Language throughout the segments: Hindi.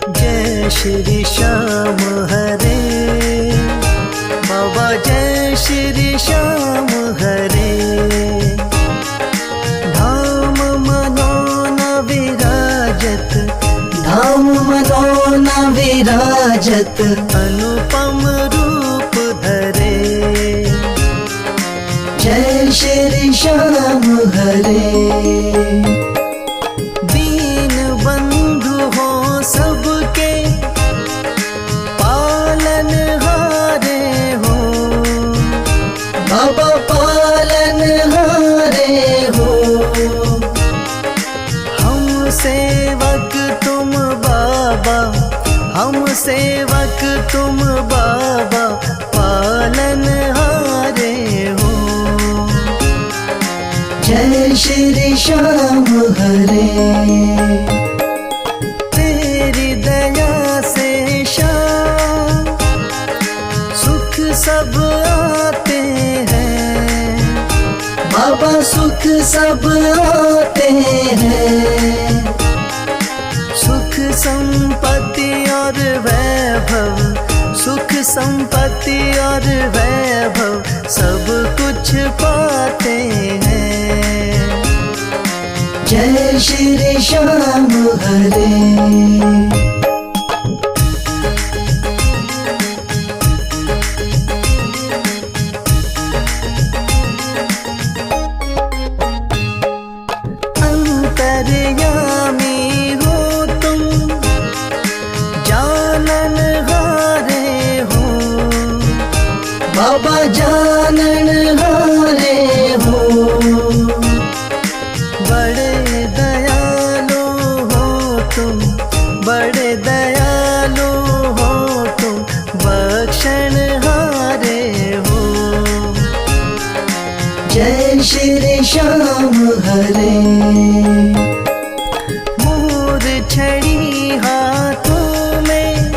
जय श्री श्याम हरे बाबा, जय श्री श्याम हरे। धाम मनोन विराजत, धाम मनोन विराजत, अनुपम रूप धरे। जय श्री श्याम हरे। दीन बंधु हो सबके पालन हारे हो बाबा, पालन हारे हो। हम सेवक तुम बाबा, हम सेवक तुम बाबा, पालन हारे हो। जय श्री श्याम हरे। तेरी दया से श्याम सुख सब आते हैं बाबा, सुख सब आते हैं। सुख संपत्ति और वैभव, सुख संपत्ति और वैभव सब कुछ पाते हैं। जय श्री श्याम हरे। अंतर्यामी हो तुम, जानन हारे हो बाबा, जानन हारे हो। बड़े दयालु हो तुम, बड़े दयालु हो तुम, बख्शण हारे हो। जय श्री श्याम हरे। छड़ी हाथों में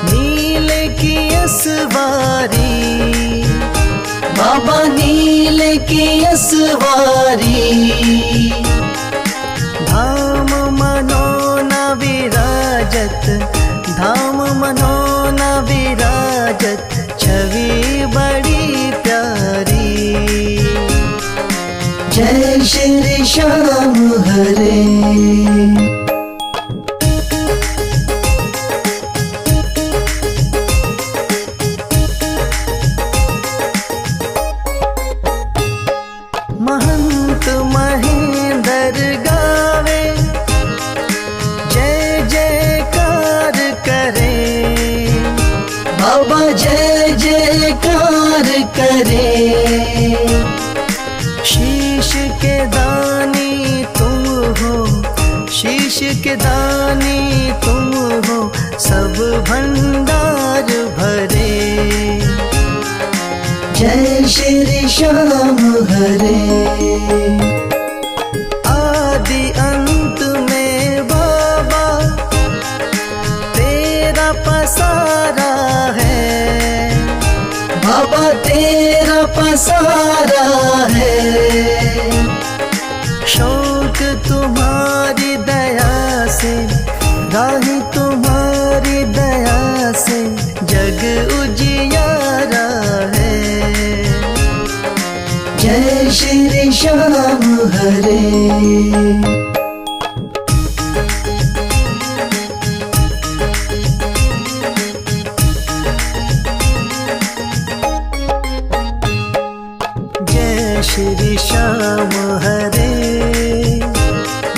नील की असवारी बाबा, नील की असवारी। धाम मनोन विराजत, धाम मनोन विराजत, छवि बड़ी प्यारी। जय श्री श्याम हरे। महंत महेंद्र गावे, जय जयकार करे बाबा, जय जयकार करे। शीश के दानी तुम हो, शीश के दानी तुम हो, सब भंडार भरे। जय श्री श्याम हरे। आदि अंत में बाबा तेरा पसारा है बाबा, तेरा पसारा है। शौक तुम्हारी दया से, राही तुम्हारी दया से, जग उजियारा है। जय श्री श्याम हरे। जय श्री श्याम हरे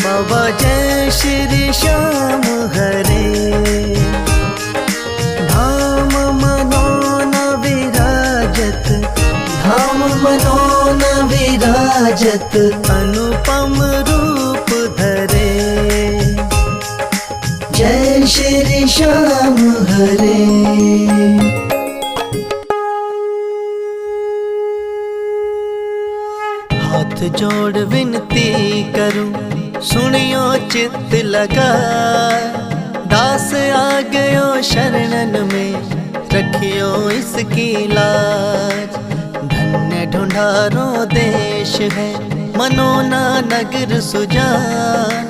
बाबा, जय श्री श्याम हरे। धाम मनोन विराजत, धाम मनोन विराजत, अनुपम रूप धरे। जय श्री श्याम हरे। हाथ जोड़ विनती करूं, सुनियो चित्त लगा। दास आ गयो शरणन में, रखियो इस इसकी लाज। धन्य ढूंढारो देश है मनोना नगर सुजान।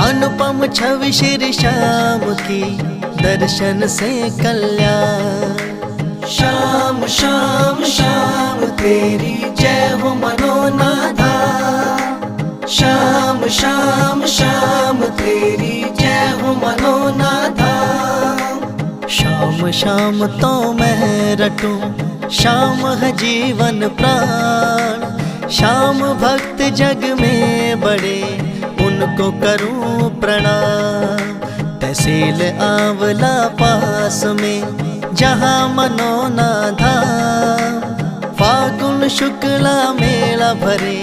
अनुपम छवि श्री श्याम की दर्शन से कल्याण। श्याम श्याम श्याम तेरी जय हो मनोनाथा। श्याम श्याम श्याम तेरी जय हो मनोनाथा। श्याम श्याम तो मैं रटूं, श्याम है जीवन प्राण। श्याम भक्त जग में बड़े उनको करूं प्रणाम। तहसील आंवला पास में जहाँ मनोना धाम। फागुन शुक्ला मेला भरे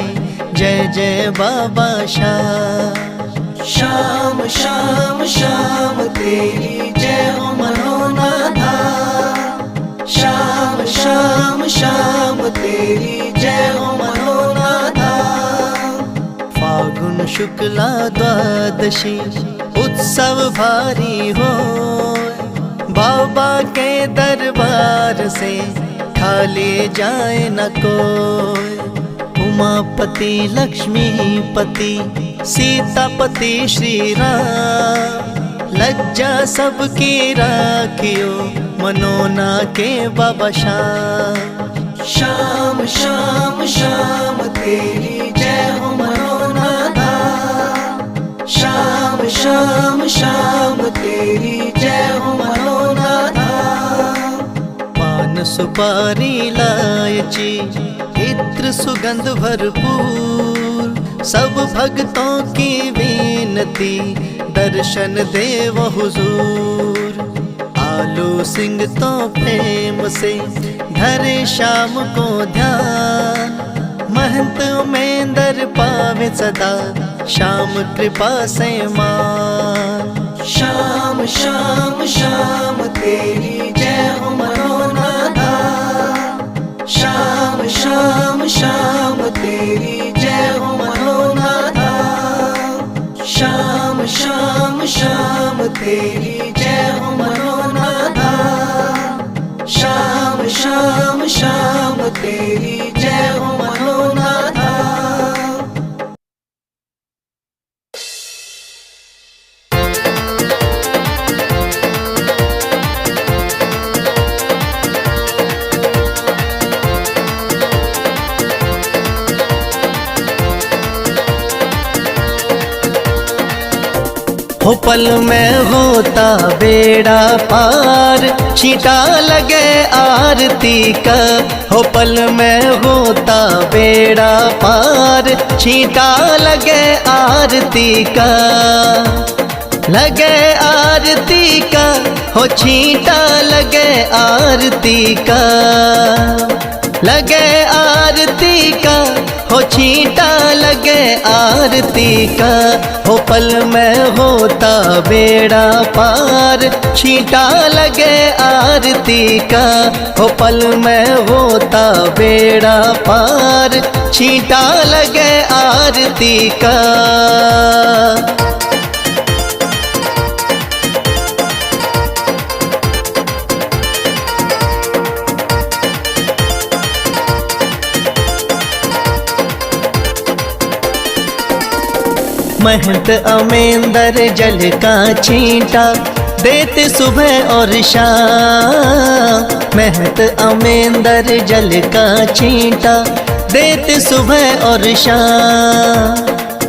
जय जय बाबा श्याम। श्याम श्याम श्याम तेरी जय हो मनोना धाम। श्याम श्याम श्याम तेरी जय हो मनोना धाम। फागुन शुक्ला द्वादशी उत्सव भारी हो। बाबा के दरबार से खाली जाए न कोई। उमापति लक्ष्मीपति सीतापति श्री राम। लज्जा सबकी राखियो मनोना के बाबा श्याम। श्याम श्याम श्याम तेरी जय हो मनोना धाम। श्याम श्याम श्याम तेरी जय हो मनोना धाम। पान सुपारी इलायची इत्र सुगंध भरपूर। सब भक्तों की विनती दर्शन देव हुजूर। आलू सिंह तो प्रेम से धरे श्याम को ध्यान। महंत उमेंदर पावे सदा श्याम कृपा से मान। श्याम श्याम श्याम तेरी जय हो मनोना धाम। श्याम श्याम श्याम तेरी जय हो मनोना धाम। श्याम श्याम श्याम तेरी जय हो मनोना धाम। श्याम श्याम श्याम तेरी जय हो मनोना धाम। हो पल में होता बेड़ा पार, छींटा लगे आरती का। हो पल में होता बेड़ा पार, छींटा लगे आरती का। लगे आरती का, हो छींटा लगे आरती का। लगे आरती का, हो छींटा लगे आरती का। हो पल में होता बेड़ा पार, छींटा लगे आरती का। हो पल में होता बेड़ा पार, छींटा लगे आरती का। महंत अमेंदर जल का छींटा देते सुबह और शाम। महंत अमेंदर जल का छींटा देते सुबह और शाम।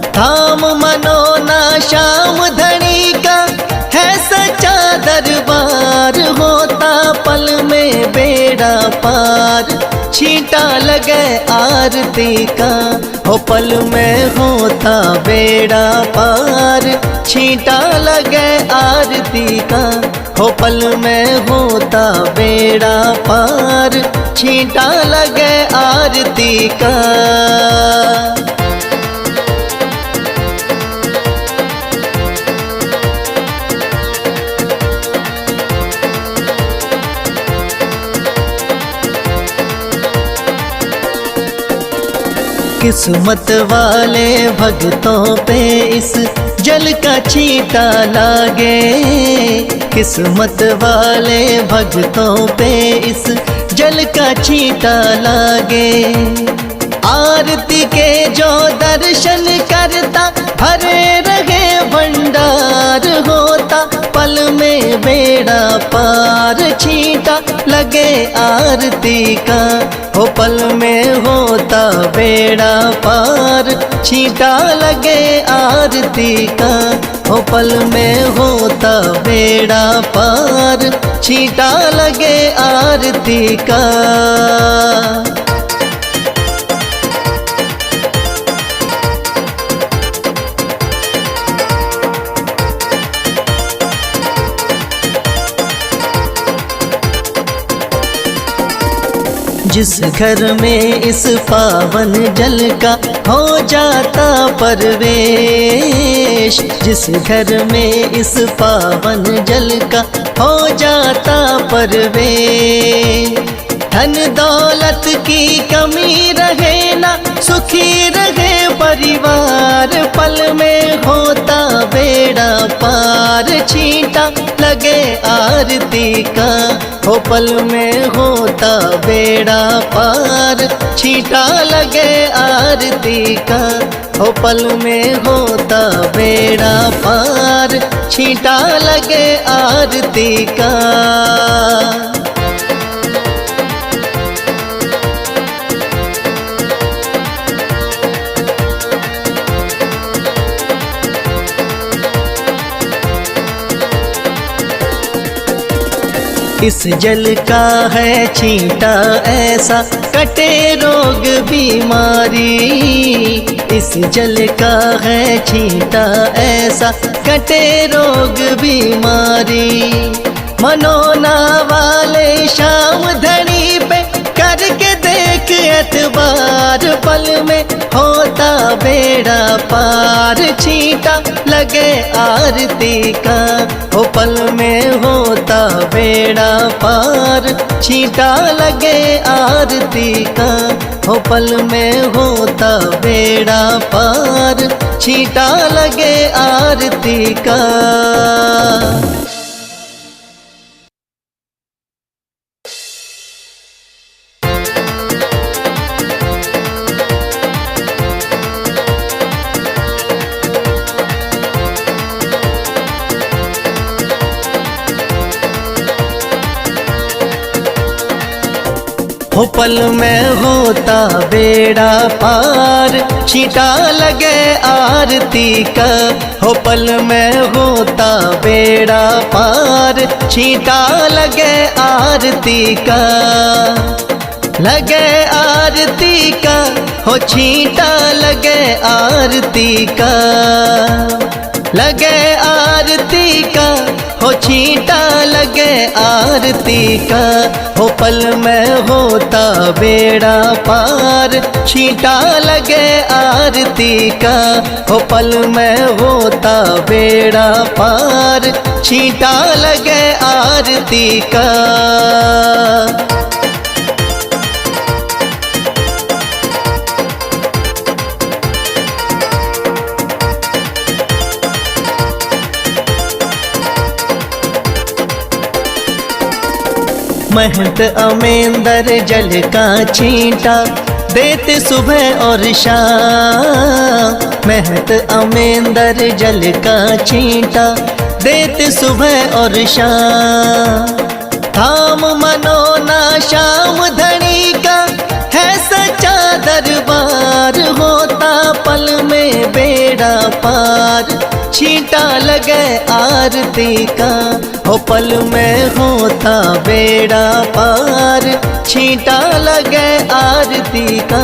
धाम मनोना श्याम धनी का है सच्चा दरबार। होता पल में बेड़ा पार, छींटा लगे आरती का। हो पल में होता बेड़ा पार, छींटा लगे आरती का। हो पल में होता बेड़ा पार, छींटा लगे आरती का। किस्मत वाले भक्तों पे इस जल का छींटा लागे। किस्मत वाले भक्तों पे इस जल का छींटा लागे। आरती के जो दर्शन करता भरे रहे भंडार होता। पल में बेड़ा पार छींटा लगे आरती का। हो पल में होता बेड़ा पार छींटा लगे आरती का। हो पल में होता बेड़ा पार छींटा लगे आरती का। जिस घर में इस पावन जल का हो जाता परवेश। जिस घर में इस पावन जल का हो जाता परवेश। धन दौलत की कमी रहे ना, सुखी रहे परिवार। पल में होता बेड़ा पार छींटा लगे आरती का। हो पल में होता बेड़ा पार छींटा लगे आरती का। हो पल में होता बेड़ा पार छींटा लगे आरती का। इस जल का है छींटा ऐसा कटे रोग बीमारी। इस जल का है छींटा ऐसा कटे रोग बीमारी। मनोना वाले शाम धनी पे करके देख एतबार। पल में होता बेड़ा पार छींटा लगे आरती का। हो पल में होता बेड़ा पार छींटा लगे आरती का। हो पल में होता बेड़ा पार छींटा लगे आरती का। हो पल में होता बेड़ा पार छींटा लगे आरती का। हो पल में होता बेड़ा पार छींटा लगे आरती का। लगे आरती का हो छींटा लगे आरती का। लगे आरती का हो छींटा लगे आरती का। हो पल में होता बेड़ा पार छींटा लगे आरती का। हो पल में होता बेड़ा पार छींटा लगे आरती का। महंत अमेंदर जल का छींटा देते सुबह और शाम। महंत अमेंदर जल का छींटा देते सुबह और शाम। धाम मनोना श्याम धनी का है सच्चा दरबार। होता पल में बेड़ा पार छींटा लगे आरती का। हो पल में होता बेड़ा पार छींटा लगे आरती का।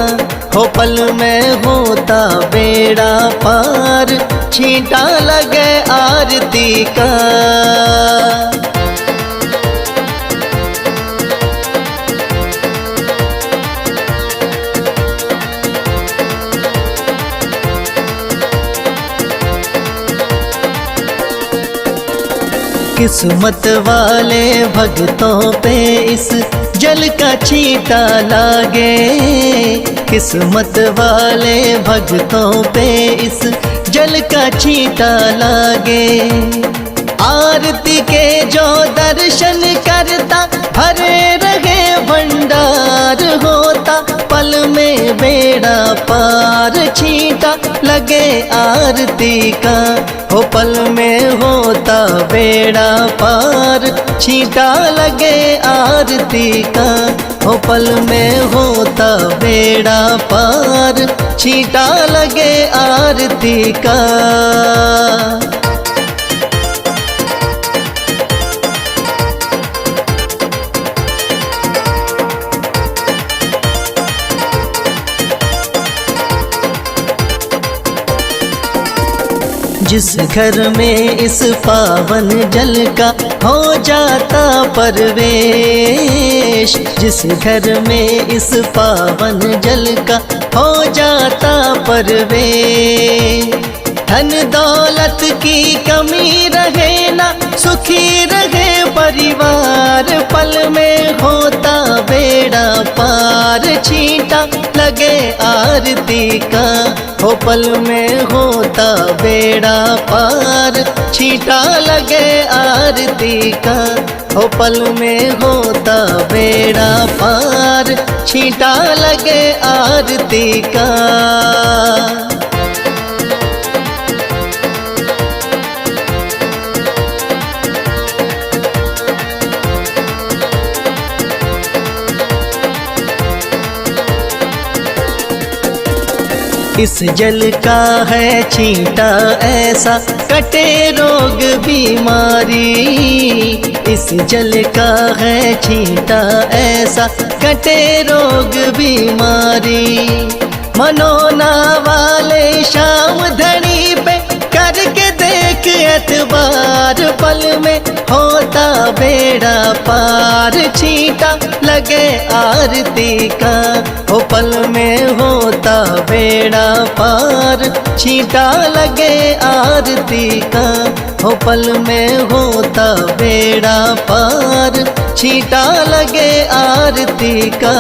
हो पल में होता बेड़ा पार छींटा लगे आरती का। किस्मत वाले भक्तों पे इस जल का छींटा लागे, किस्मत वाले भक्तों पे इस जल का छींटा लागे। आरती के जो दर्शन करता भरे रहे भंडार होता, पल में बेड़ा पार छींटा लगे आरती का, हो पल में होता बेड़ा पार छींटा लगे आरती का, हो पल में होता बेड़ा पार छींटा लगे आरती का। जिस घर में इस पावन जल का हो जाता परवेश, जिस घर में इस पावन जल का हो जाता परवेश, धन दौलत की कमी रहे ना, सुखी रहे परिवार, पल में होता बेड़ा पार छींटा लगे आरती का, हो पल में होता बेड़ा पार छींटा लगे आरती का, हो पल में होता बेड़ा पार छींटा लगे आरती का। इस जल का है छींटा ऐसा कटे रोग बीमारी, इस जल का है छींटा ऐसा कटे रोग बीमारी। मनोना वाले शाम धनी पे करके देख एतबार, पल में होता बेड़ा पार छींटा लगे आरती का, हो पल में होता बेड़ा पार छींटा लगे आरती का, हो पल में होता बेड़ा पार छींटा लगे आरती का।